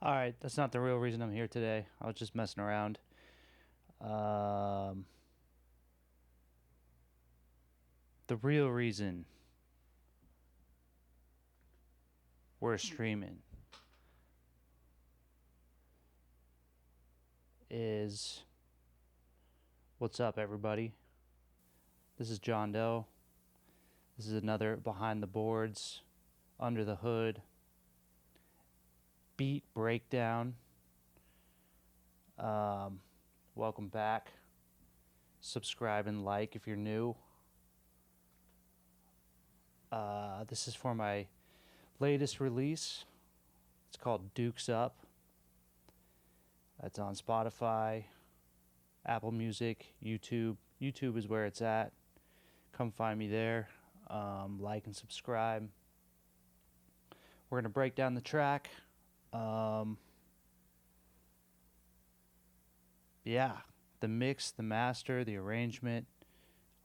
Alright, that's not the real reason I'm here today. I was just messing around. Um, the real reason we're streaming is what's up, everybody? This is Jawn Doe. This is another Behind the Boards, Under the Hood beat breakdown. Um, Welcome back. Subscribe and like if you're new. This is for my latest release. It's called Dukes Up. It's on Spotify, Apple Music, YouTube. YouTube is where it's at. Come find me there. Like and subscribe. We're going to break down the track. Yeah, the mix, the master, the arrangement,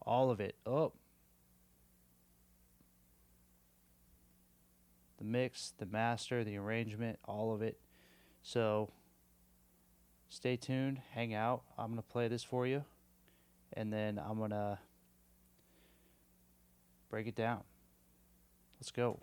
all of it. The mix, the master, the arrangement, all of it. So stay tuned, hang out. I'm going to play this for you, and then I'm going to break it down. Let's go.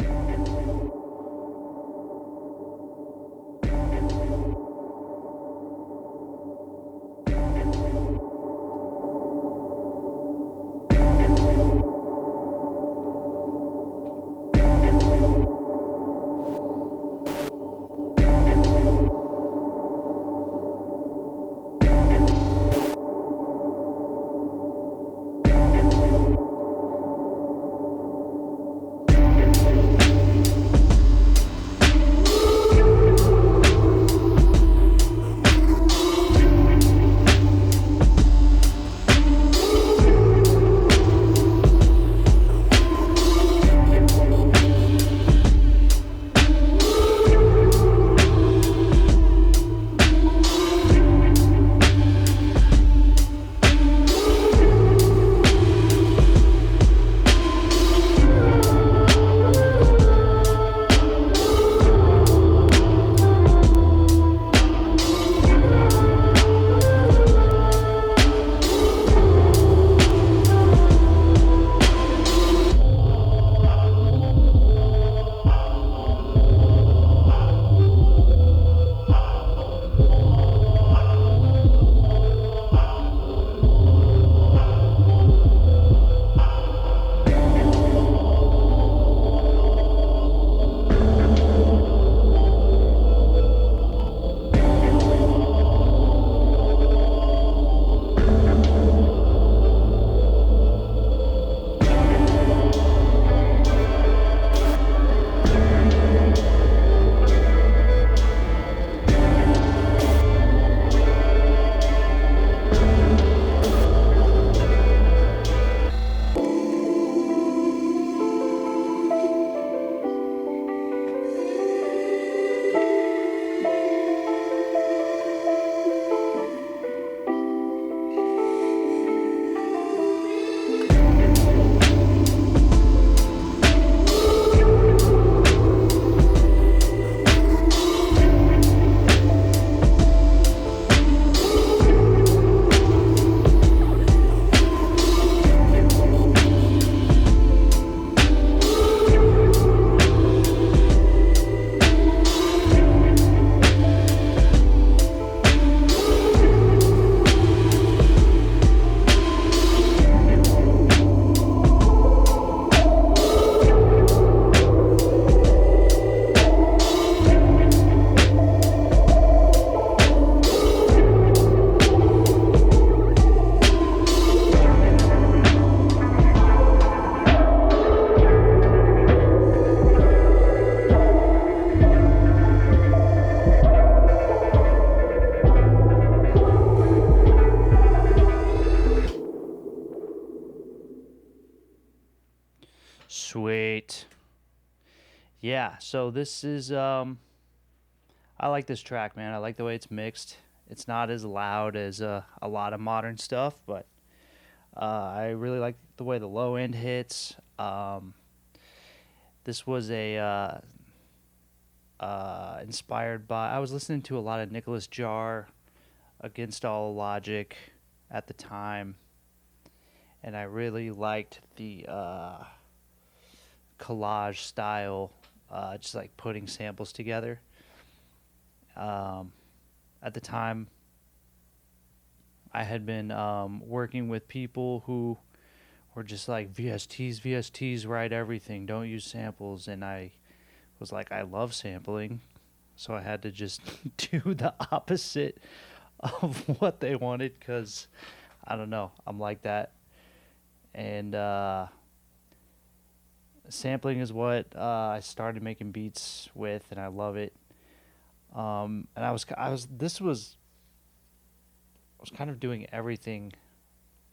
Sweet. Yeah, so this is I like this track, man. I like the way it's mixed. It's not as loud as a lot of modern stuff, but I really like the way the low end hits. This was a inspired by. I was listening to a lot of Nicholas Jar, Against All Logic, at the time, and I really liked the collage style, just like putting samples together. Um, at the time, I had been working with people who were just like VSTs, write everything, don't use samples, and I was like, I love sampling, so I had to just do the opposite of what they wanted because I don't know, I'm like that, and sampling is what I started making beats with, and I love it. And I was kind of doing everything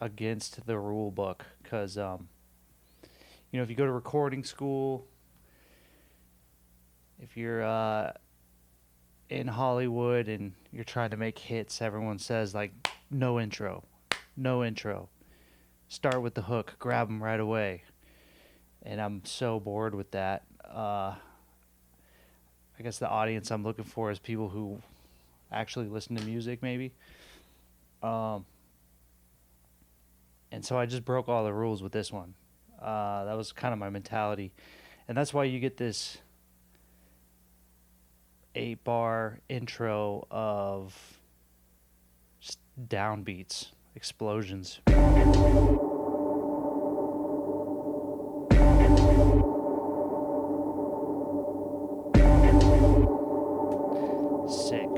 against the rule book because if you go to recording school, if you're in Hollywood and you're trying to make hits, everyone says like no intro, no intro. Start with the hook, grab them right away. And I'm so bored with that. I guess the audience I'm looking for is people who actually listen to music, maybe. Um, and so I just broke all the rules with this one. That was kind of my mentality, and that's why you get this 8-bar intro of just downbeats, explosions. Sick.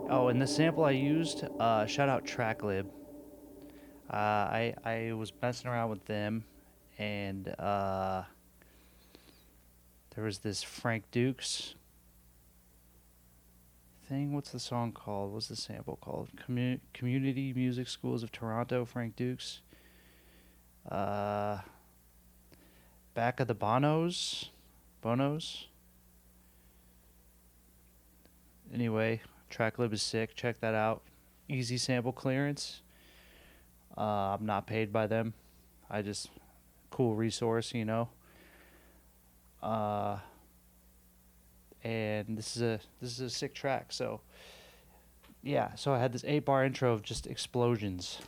Oh, and the sample I used, shout out Tracklib. I was messing around with them, and there was this Frank Dukes thing. What's the song called? What's the sample called? Community Music Schools of Toronto, Frank Dukes. Back of the Bonos. Anyway, Tracklib is sick. Check that out. Easy sample clearance. I'm not paid by them. I just cool resource. Uh, and this is a sick track. So yeah, so I had this 8-bar intro of just explosions.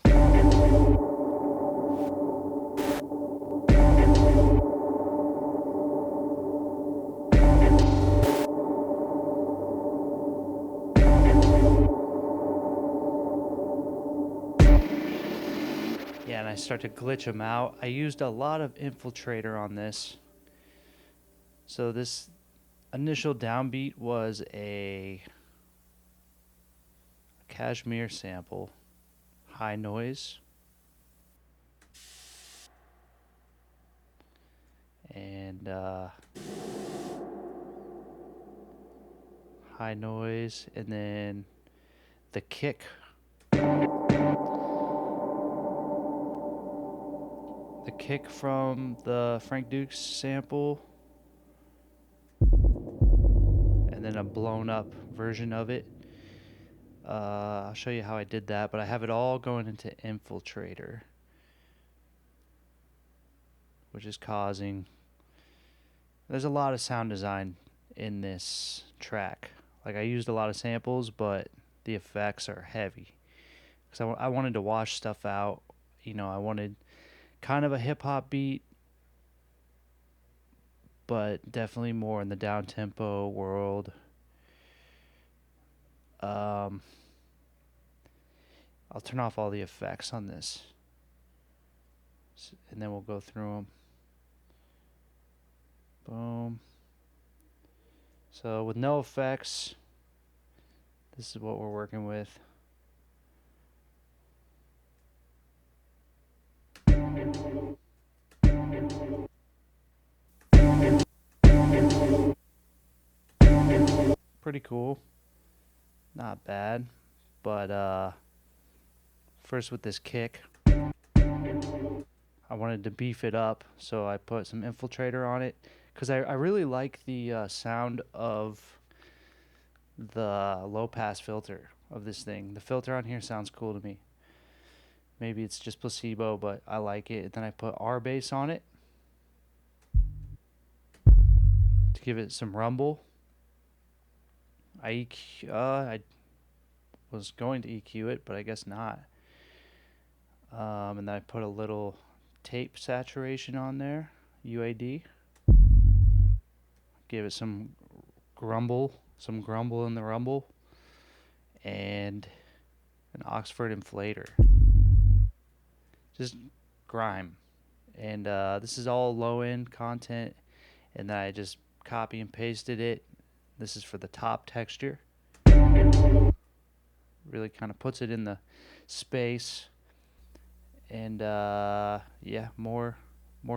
Yeah, and I start to glitch them out. I used a lot of infiltrator on this. So this initial downbeat was a Cashmere sample, high noise, and high noise, and then the kick. The kick from the Frank Dukes sample, and then a blown up version of it. I'll show you how I did that, but I have it all going into Infiltrator, which is causing. There's a lot of sound design in this track. Like I used a lot of samples, but the effects are heavy. Because I wanted to wash stuff out. I wanted kind of a hip hop beat, but definitely more in the down tempo world. I'll turn off all the effects on this, and then we'll go through them. Boom. So with no effects, this is what we're working with. Pretty cool. Not bad. But first with this kick, I wanted to beef it up, so I put some infiltrator on it. Because I really like the sound of the low pass filter of this thing. The filter on here sounds cool to me. Maybe it's just placebo, but I like it. And then I put R bass on it to give it some rumble. I was going to EQ it, but I guess not. And then I put a little tape saturation on there, UAD. Give it some grumble in the rumble, and an Oxford inflator. Just grime. And this is all low end content, and then I just copy and pasted it. This is for the top texture. Really kind of puts it in the space. And yeah, more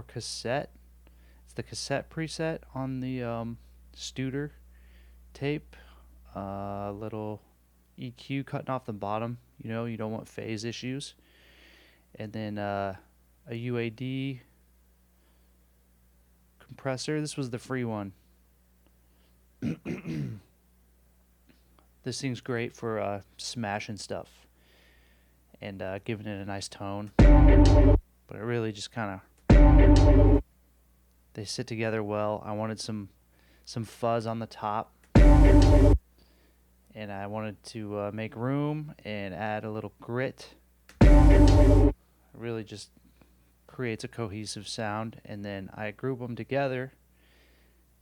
cassette. It's the cassette preset on the Studer tape. Little EQ cutting off the bottom. You know, you don't want phase issues. And then a UAD compressor. This was the free one. This thing's great for smashing stuff and giving it a nice tone. But it really just kind of, they sit together well. I wanted some fuzz on the top, and I wanted to make room and add a little grit. It really just creates a cohesive sound, and then I group them together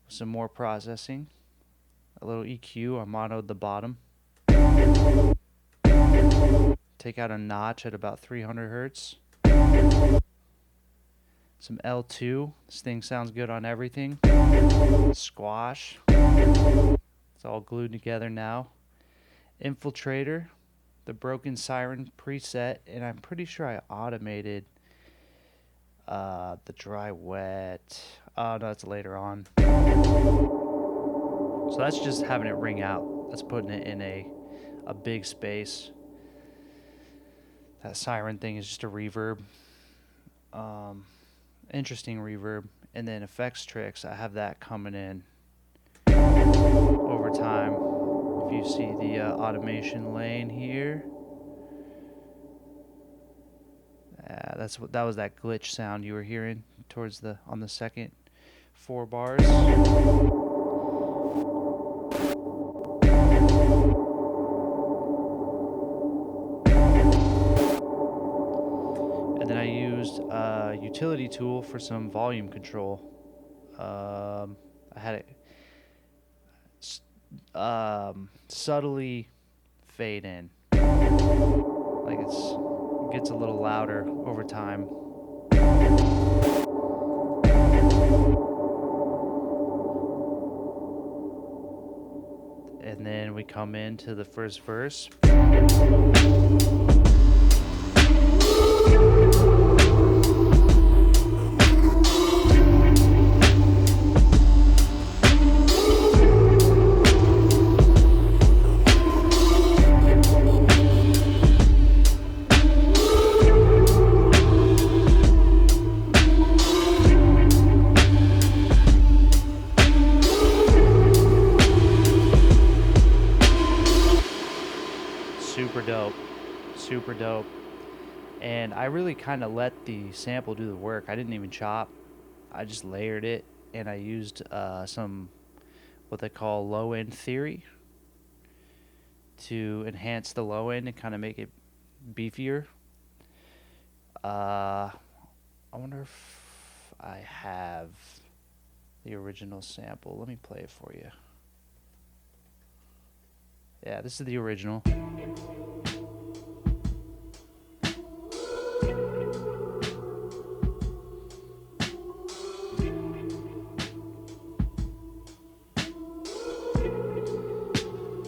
with some more processing. A little EQ, I monoed the bottom. Take out a notch at about 300 hertz. Some L2. This thing sounds good on everything. Squash. It's all glued together now. Infiltrator. The broken siren preset. And I'm pretty sure I automated the dry wet. Oh, no, that's later on. So that's just having it ring out. That's putting it in a big space. That siren thing is just a reverb. Interesting reverb. And then effects tricks, I have that coming in over time. If you see the automation lane here, that was that glitch sound you were hearing towards on the second 4 bars. And then I used a utility tool for some volume control. I had it subtly fade in. Like it gets a little louder over time. And then we come into the first verse. Super dope. And I really kind of let the sample do the work. I didn't even chop. I just layered it, and I used some what they call low end theory to enhance the low end and kind of make it beefier. I wonder if I have the original sample. Let me play it for you. Yeah, this is the original.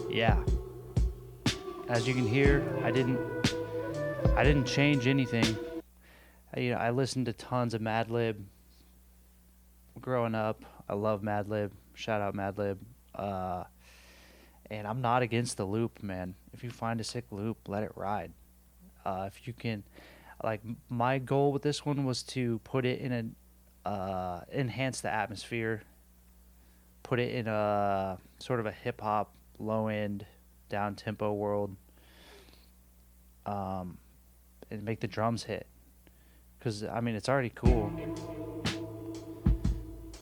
Yeah. As you can hear, I didn't change anything. I listened to tons of Madlib growing up. I love Madlib. Shout out Madlib. And I'm not against the loop, man. If you find a sick loop, let it ride. If you can, like, my goal with this one was to put it in enhance the atmosphere, put it in a sort of a hip hop, low end, down tempo world, and make the drums hit. Because I mean, it's already cool,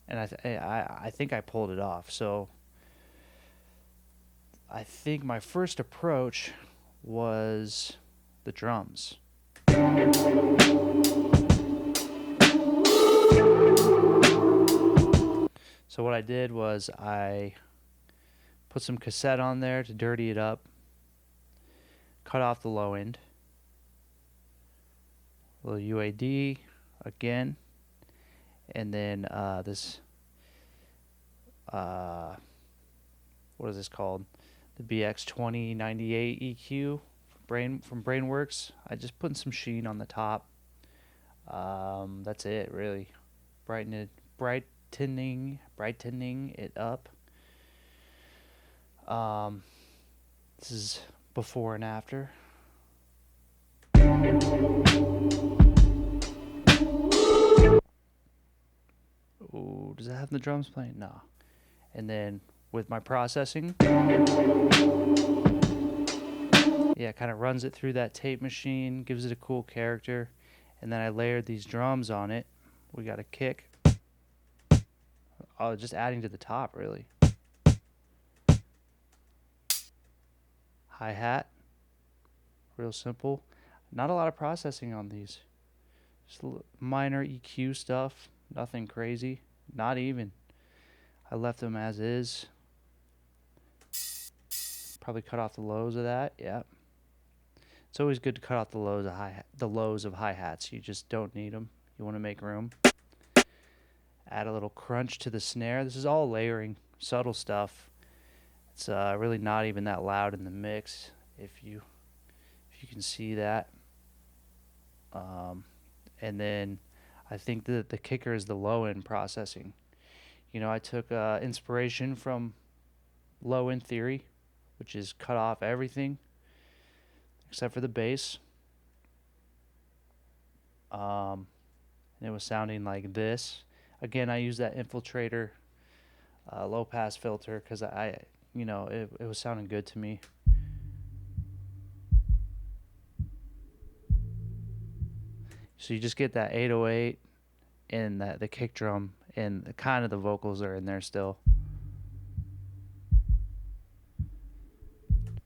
and I think I pulled it off. So I think my first approach was the drums. So what I did was I put some cassette on there to dirty it up, cut off the low end, a little UAD again, and then this, what is this called? The BX2098 EQ from Brainworks. I just put some sheen on the top. That's it, really. Brightening it up. This is before and after. Ooh, does it have the drums playing? No. And then with my processing, yeah, kind of runs it through that tape machine, gives it a cool character, and then I layered these drums on it. We got a kick. Oh, just adding to the top, really. Hi-hat, real simple. Not a lot of processing on these. Just minor EQ stuff, nothing crazy, not even. I left them as is. Probably cut off the lows of that, yeah. It's always good to cut off the lows of hi-hats. You just don't need them. You want to make room. Add a little crunch to the snare. This is all layering, subtle stuff. It's really not even that loud in the mix, if you can see that. And then I think that the kicker is the low end processing. You know, I took inspiration from low end theory, which is cut off everything except for the bass. And it was sounding like this. Again, I used that infiltrator low pass filter because it was sounding good to me. So you just get that 808 and the kick drum, and the vocals are in there still.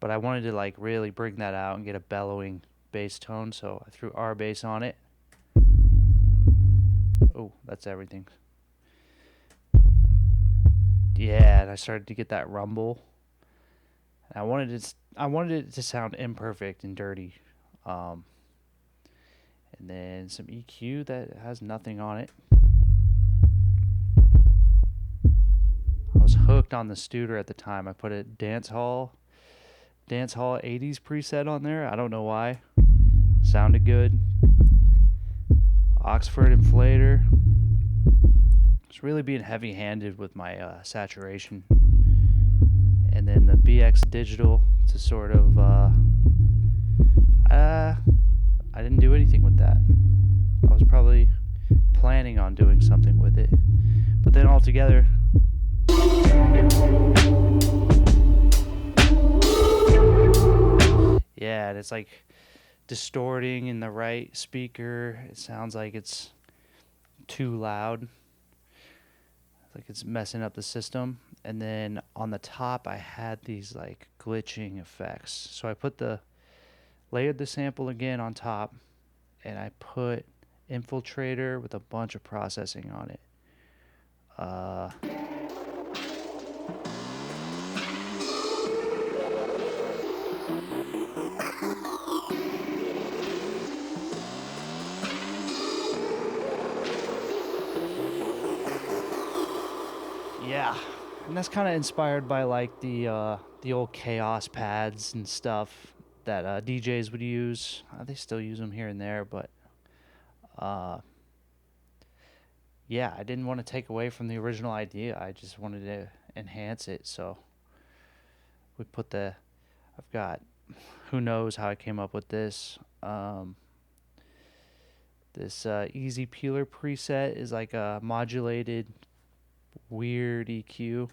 But I wanted to like really bring that out and get a bellowing bass tone, so I threw R bass on it. Oh, that's everything. Yeah, and I started to get that rumble. And I wanted it to sound imperfect and dirty. And then some EQ that has nothing on it. I was hooked on the Studer at the time. I put a dance hall 80s preset on there. I don't know why. Sounded good. Oxford inflator. Just really being heavy-handed with my saturation. And then the BX digital to sort of I didn't do anything with that. I was probably planning on doing something with it. But then altogether, yeah, and it's like distorting in the right speaker. It sounds like it's too loud. Like it's messing up the system. And then on the top I had these like glitching effects. So I layered the sample again on top, and I put infiltrator with a bunch of processing on it. Yeah, and that's kind of inspired by like the old chaos pads and stuff that DJs would use. They still use them here and there, but yeah, I didn't want to take away from the original idea. I just wanted to enhance it. So I've got, who knows how I came up with this. This Easy Peeler preset is like a modulated weird EQ.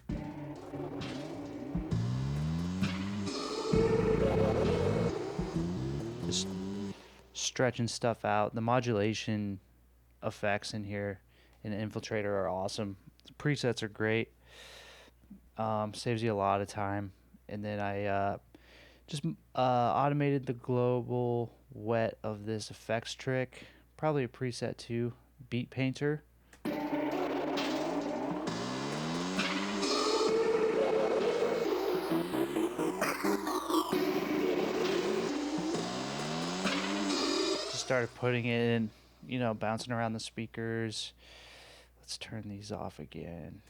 Just stretching stuff out. The modulation effects in here in Infiltrator are awesome. The presets are great. Saves you a lot of time. and then I just automated the global wet of this effects trick. Probably a preset too, Beat Painter. Just started putting it in, bouncing around the speakers. Let's turn these off again.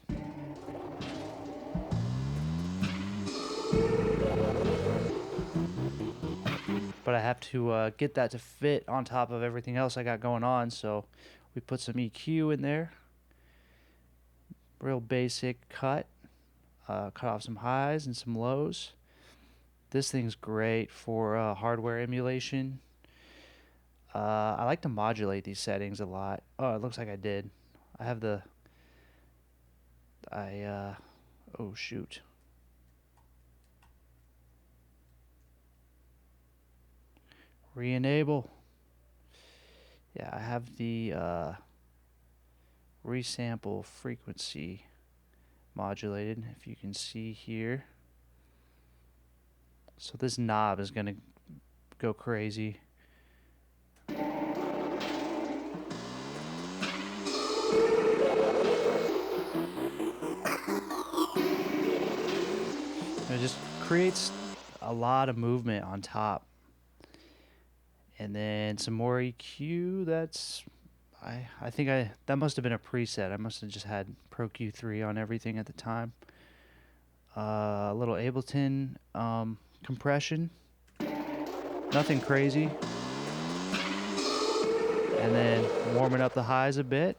But I have to get that to fit on top of everything else I got going on, so we put some EQ in there. Real basic cut. Cut off some highs and some lows. This thing's great for hardware emulation. I like to modulate these settings a lot. Oh, it looks like I did. I have the... oh, shoot. Re-enable. Yeah, I have the resample frequency modulated, if you can see here. So this knob is going to go crazy. It just creates a lot of movement on top. And then some more EQ. That's, I think that must have been a preset. I must have just had Pro Q3 on everything at the time. A little Ableton compression. Nothing crazy. And then warming up the highs a bit.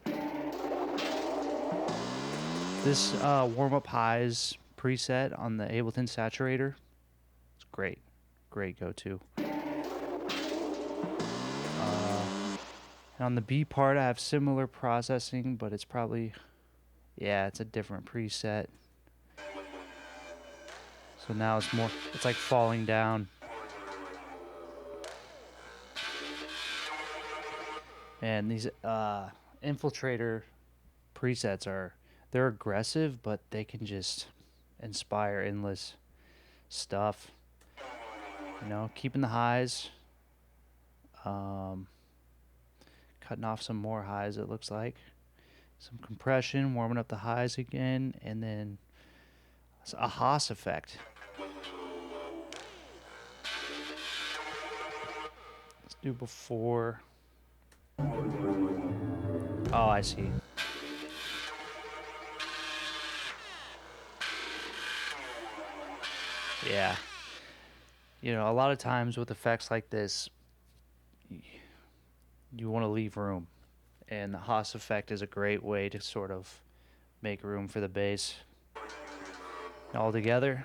This warm-up highs preset on the Ableton Saturator, it's great. Great go-to. And on the B part, I have similar processing, but it's probably, yeah, it's a different preset. So now it's like falling down. And these Infiltrator presets they're aggressive, but they can just inspire endless stuff. Keeping the highs. Cutting off some more highs, it looks like. Some compression, warming up the highs again, and then a Haas effect. Let's do before. Oh, I see. Yeah. A lot of times with effects like this, you want to leave room. And the Haas effect is a great way to sort of make room for the bass. All together.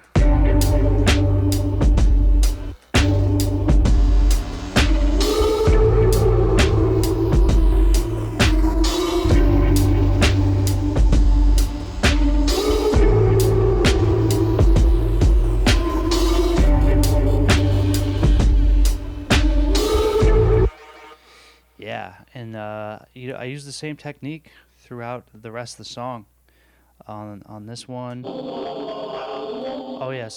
Yeah, and I use the same technique throughout the rest of the song. On this one, oh yeah,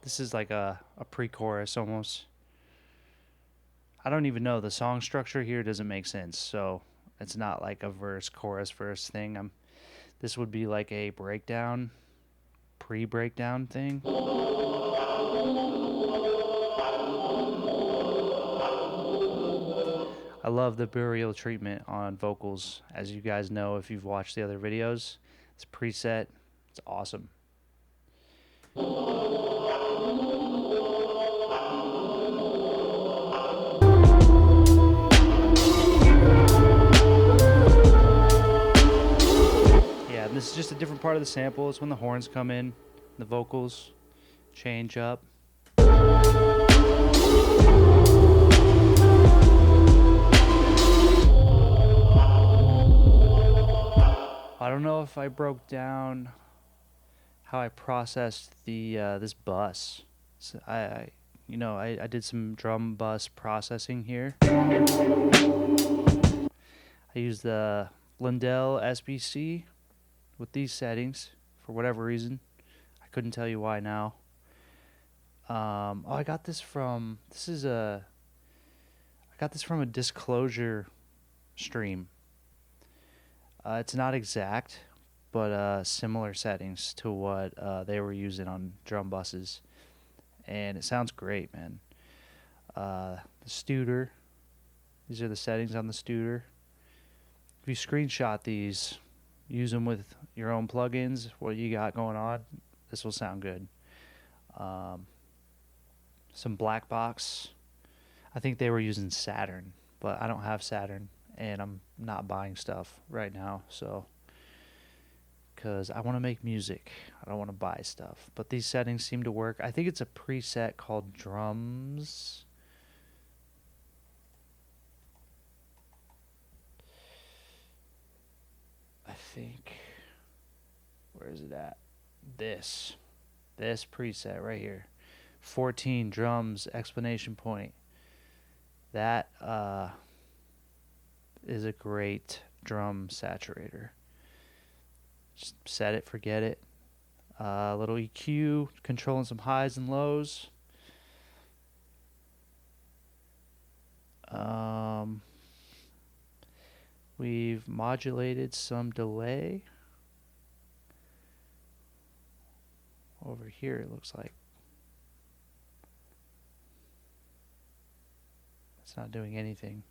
this is like a pre-chorus almost. I don't even know, the song structure here doesn't make sense, so it's not like a verse chorus verse thing. This would be like a breakdown, pre-breakdown thing. I love the burial treatment on vocals, as you guys know if you've watched the other videos. It's preset. It's awesome. Yeah, and this is just a different part of the sample. It's when the horns come in, the vocals change up. I don't know if I broke down how I processed the this bus. So I did some drum bus processing here. I used the Lindell SBC with these settings for whatever reason. I couldn't tell you why now. I got this from I got this from a Disclosure stream. It's not exact, but similar settings to what they were using on drum buses, and it sounds great, man. The Studer. These are the settings on the Studer. If you screenshot these, use them with your own plugins, what you got going on, this will sound good. Some black box. I think they were using Saturn, but I don't have Saturn, and I'm not buying stuff right now, so because I want to make music. I don't want to buy stuff. But these settings seem to work. I think it's a preset called drums. I think, where is it at? This preset right here. 14 drums, exclamation point. That is a great drum saturator. Just set it, forget it. Little EQ, controlling some highs and lows. We've modulated some delay. Over here, it looks like. It's not doing anything.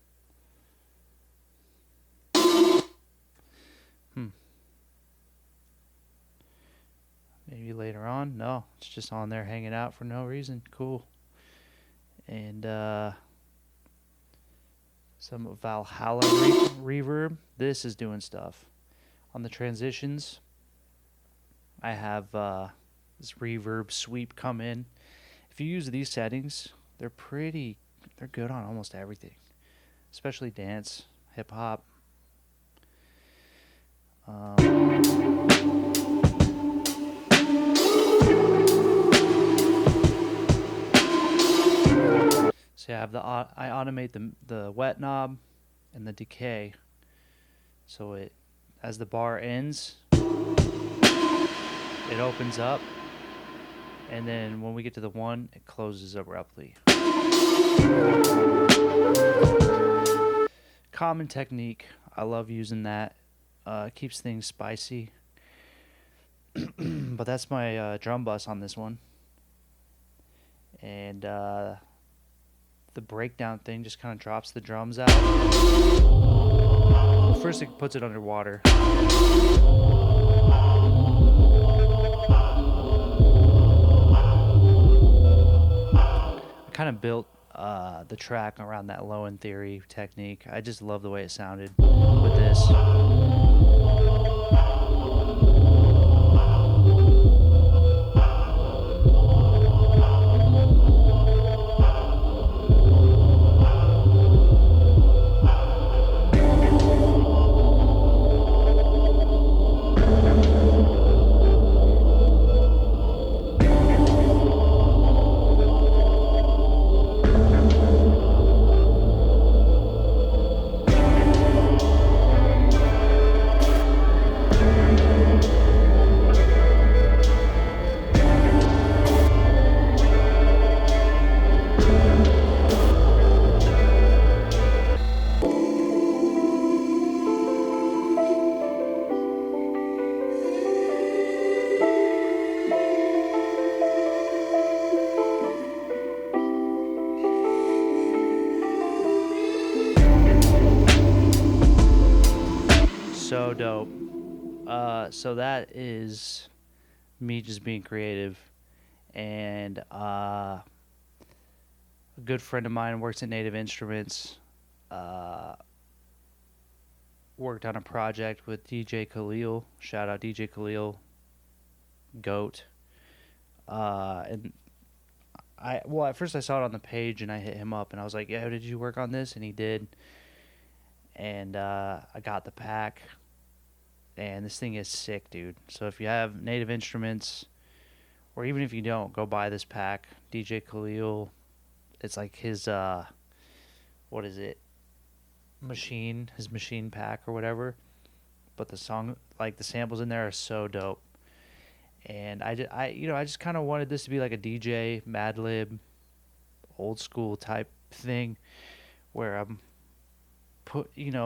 Maybe later on. No, it's just on there hanging out for no reason. Cool. And some Valhalla reverb. This is doing stuff. On the transitions, I have this reverb sweep come in. If you use these settings, they're good on almost everything, especially dance, hip hop. So I automate the wet knob and the decay. So it, as the bar ends, it opens up, and then when we get to the 1, it closes abruptly. Common technique. I love using that. Keeps things spicy. But that's my drum bus on this one. And the breakdown thing just kind of drops the drums out. First it puts it underwater. I kind of built the track around that low end theory technique. I just love the way it sounded with this. So dope. So that is me just being creative, and a good friend of mine works at Native Instruments. Worked on a project with DJ Khalil. Shout out DJ Khalil, GOAT. And at first I saw it on the page and I hit him up and I was like, "Yeah, did you work on this?" And he did. And I got the pack. And this thing is sick, dude. So if you have Native Instruments, or even if you don't, go buy this pack. DJ Khalil, it's like his, what is it? His machine pack or whatever. But the song, like the samples in there are so dope. And I just kind of wanted this to be like a DJ Mad Lib, old school type thing, where I'm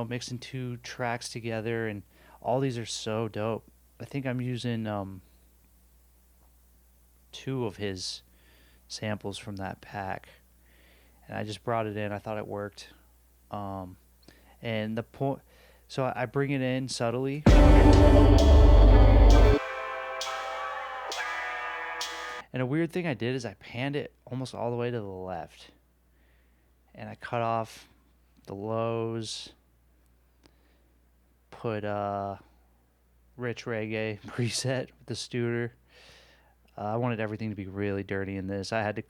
mixing two tracks together, and all these are so dope. I think I'm using two of his samples from that pack, and I just brought it in. I thought it worked. Um, and the point, so I bring it in subtly, and a weird thing I did is I panned it almost all the way to the left, and I cut off the lows, put rich reggae preset with the Studer. I wanted everything to be really dirty in this. I had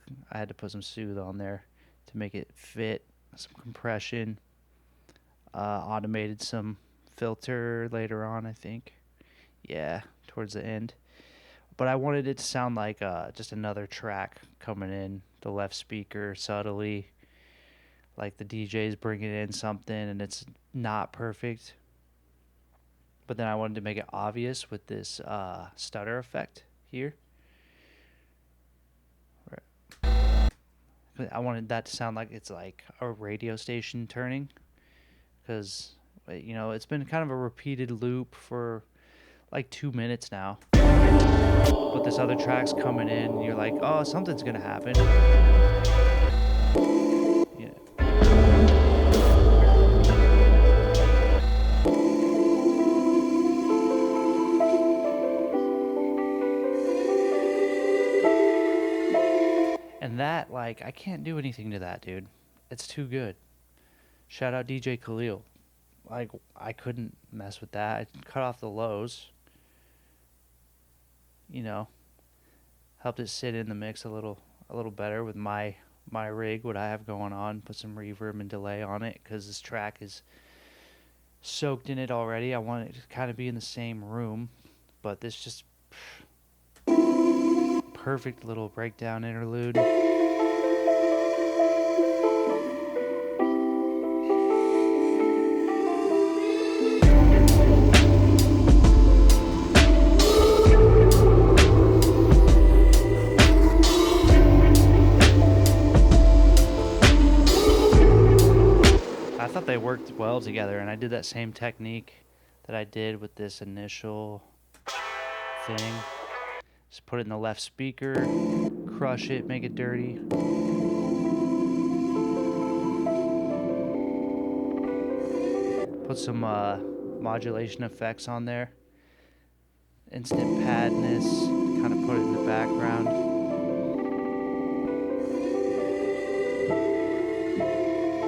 to put some soothe on there to make it fit, some compression, automated some filter later on, I think. Yeah, towards the end. But I wanted it to sound like just another track coming in the left speaker subtly, like the DJ's bringing in something and it's not perfect. But then I wanted to make it obvious with this stutter effect here. I wanted that to sound like it's like a radio station turning, because it's been kind of a repeated loop for like 2 minutes now. But this other track's coming in, and you're like, oh, something's gonna happen. Yeah. And that, like, I can't do anything to that, dude. It's too good. Shout out DJ Khalil. Like, I couldn't mess with that. I cut off the lows. Helped it sit in the mix a little better with my rig, what I have going on. Put some reverb and delay on it because this track is soaked in it already. I want it to kind of be in the same room, but this just perfect little breakdown interlude. I thought they worked well together, and I did that same technique that I did with this initial thing. Just put it in the left speaker, crush it, make it dirty. Put some modulation effects on there. Instant padness, kind of put it in the background.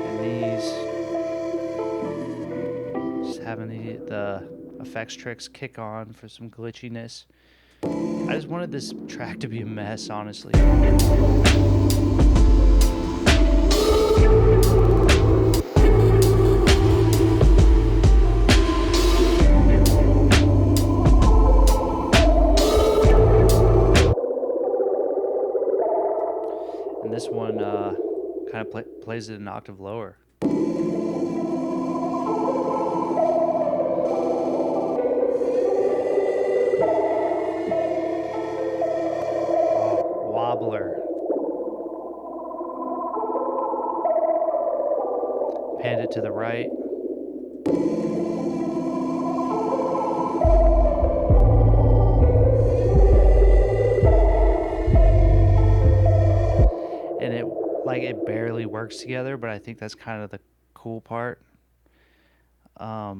And these, just having the effects tricks kick on for some glitchiness. I just wanted this track to be a mess, honestly. And this one kind of plays it an octave lower. Wobbler. Panned it to the right. And it barely works together, but I think that's kind of the cool part. I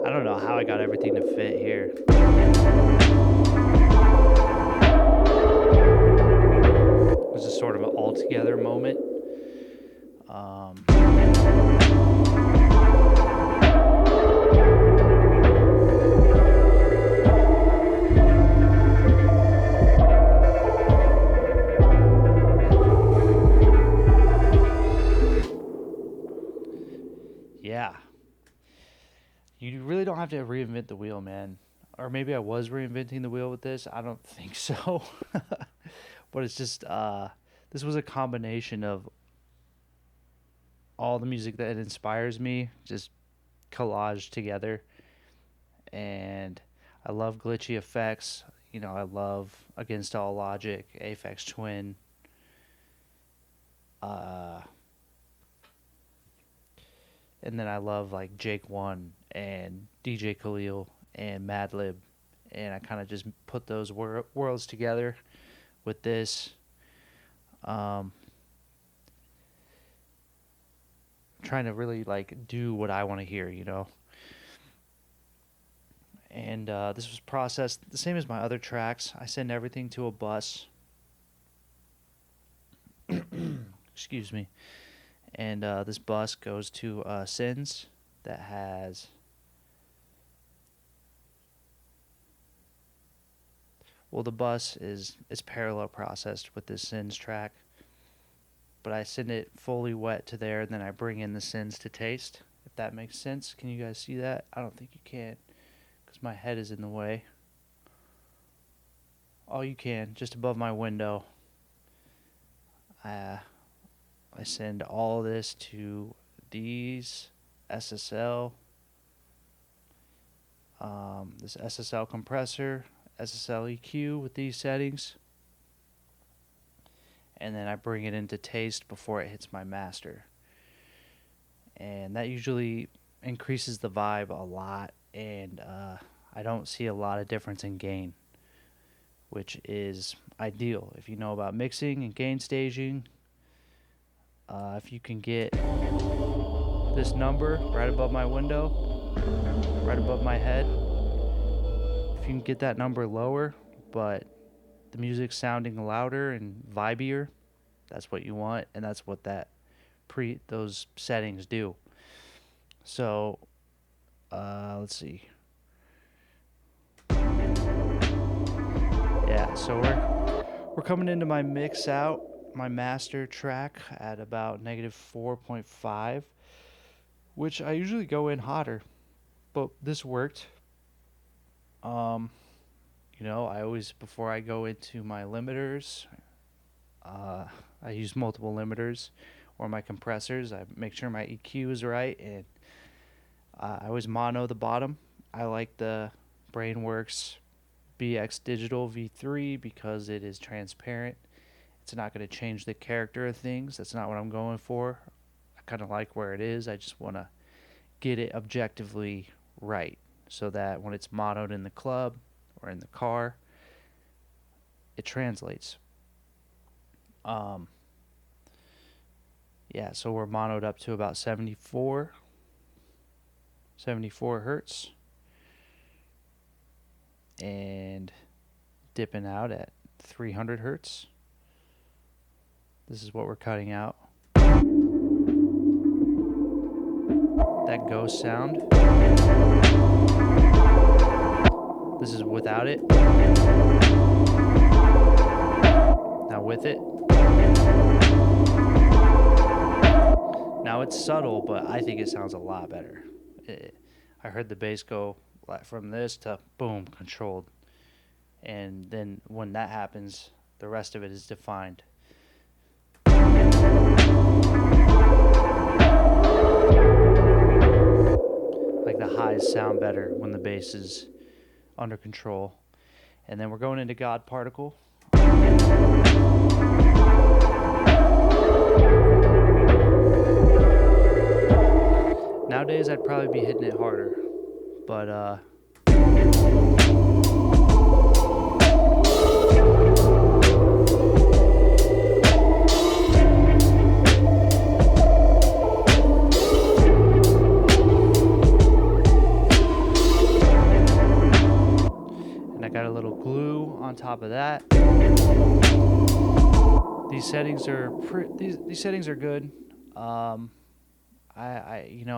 don't know how I got everything to fit here. It was just sort of an all-together moment. Yeah. You really don't have to reinvent the wheel, man. Or maybe I was reinventing the wheel with this. I don't think so. But it's just, this was a combination of all the music that inspires me, just collaged together. And I love glitchy effects. I love Against All Logic, Aphex Twin. Uh, and then I love like Jake One and DJ Khalil and Madlib. And I kind of just put those worlds together with this. Um, trying to really like do what I want to hear. And this was processed the same as my other tracks. I send everything to a bus. Excuse me. And this bus goes to Sins that has the bus is parallel processed with this Sins track, but I send it fully wet to there, and then I bring in the Sins to taste, if that makes sense. Can you guys see that? I don't think you can, because my head is in the way. Oh, you can, just above my window. I send all this to these SSL, this SSL compressor, SSL EQ with these settings, and then I bring it into taste before it hits my master. And that usually increases the vibe a lot, and I don't see a lot of difference in gain, which is ideal if you know about mixing and gain staging. If you can get this number right above my window, right above my head, if you can get that number lower, but the music's sounding louder and vibier, that's what you want, and that's what those settings do. So, let's see. Yeah, so we're coming into my mix out, my master track at about negative 4.5, which I usually go in hotter, but this worked. I always, before I go into my limiters, I use multiple limiters or my compressors. I make sure my EQ is right, and I always mono the bottom. I like the Brainworks BX Digital V3 because it is transparent. It's not going to change the character of things. That's not what I'm going for. I kind of like where it is. I just want to get it objectively right so that when it's monoed in the club or in the car, it translates. So we're monoed up to about 74 hertz and dipping out at 300 hertz. This is what we're cutting out. That ghost sound. This is without it. Now with it. Now it's subtle, but I think it sounds a lot better. I heard the bass go from this to boom, controlled. And then when that happens, the rest of it is defined. Like the highs sound better when the bass is under control. And then we're going into God Particle. Nowadays I'd probably be hitting it harder, but and I got a little glue on top of that. These settings are these settings are good.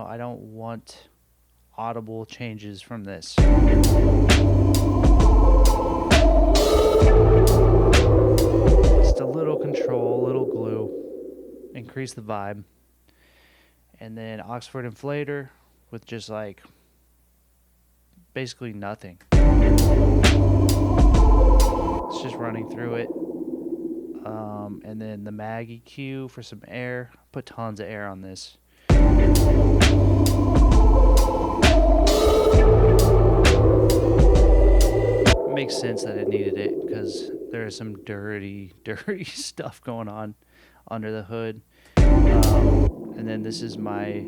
I don't want audible changes from this. Just a little control, a little glue, increase the vibe. And then Oxford Inflator with just like basically nothing. It's just running through it. And then the Mag EQ for some air. Put tons of air on this. sense that it needed it because there is some dirty, dirty stuff going on under the hood. And then this is my,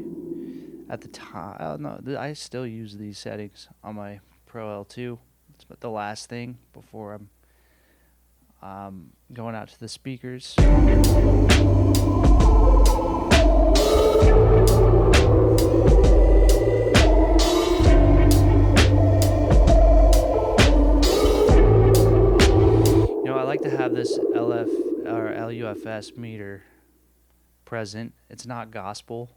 at the time, I don't know, I still use these settings on my Pro L2. It's the last thing before I'm going out to the speakers. I like to have this LF or LUFS meter present. It's not gospel,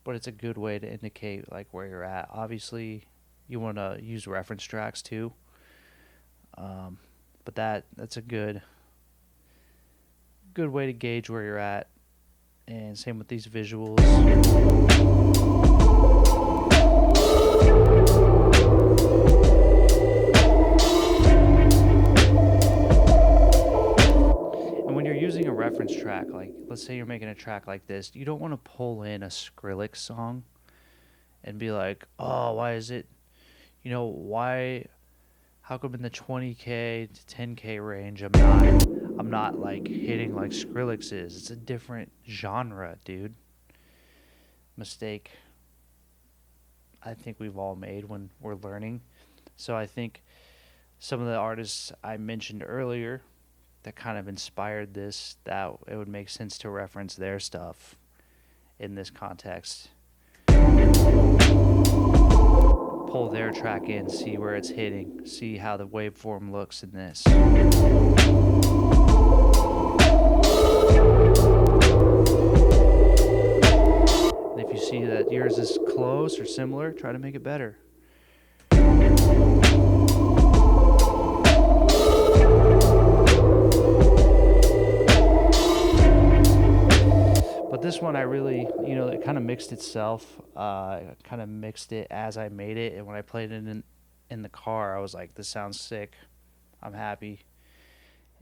but it's a good way to indicate like where you're at. Obviously, you want to use reference tracks too, but that's a good way to gauge where you're at. And same with these visuals. Using a reference track, like let's say you're making a track like this, you don't want to pull in a Skrillex song and be like, oh, why is it, how come in the 20K to 10K range I'm not like hitting like Skrillex is. It's a different genre, dude. Mistake I think we've all made when we're learning. So I think some of the artists I mentioned earlier that kind of inspired this, that it would make sense to reference their stuff in this context. Pull their track in, see where it's hitting, see how the waveform looks in this. And if you see that yours is close or similar, try to make it better. But this one I really, it kind of mixed itself. I kind of mixed it as I made it, and when I played it in the car, I was like, this sounds sick. I'm happy.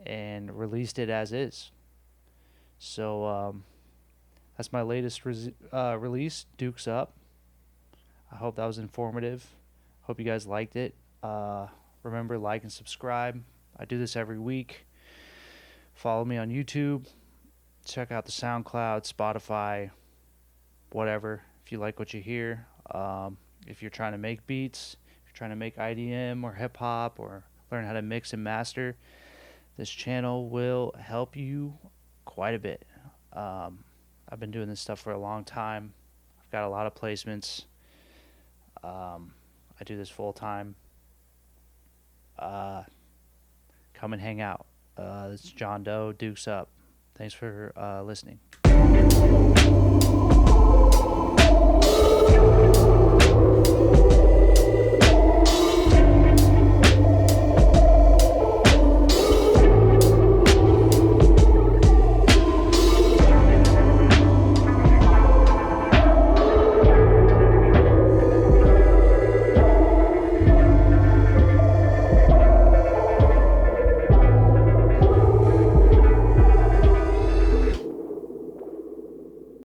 And released it as is. So that's my latest release, Duke's Up. I hope that was informative. Hope you guys liked it. Remember, like and subscribe. I do this every week. Follow me on YouTube. Check out the SoundCloud, Spotify, whatever, if you like what you hear. If you're trying to make beats, if you're trying to make IDM or hip-hop or learn how to mix and master, this channel will help you quite a bit. I've been doing this stuff for a long time. I've got a lot of placements. I do this full-time. Come and hang out. This is Jawn Doe, Duke's Up. Thanks for listening.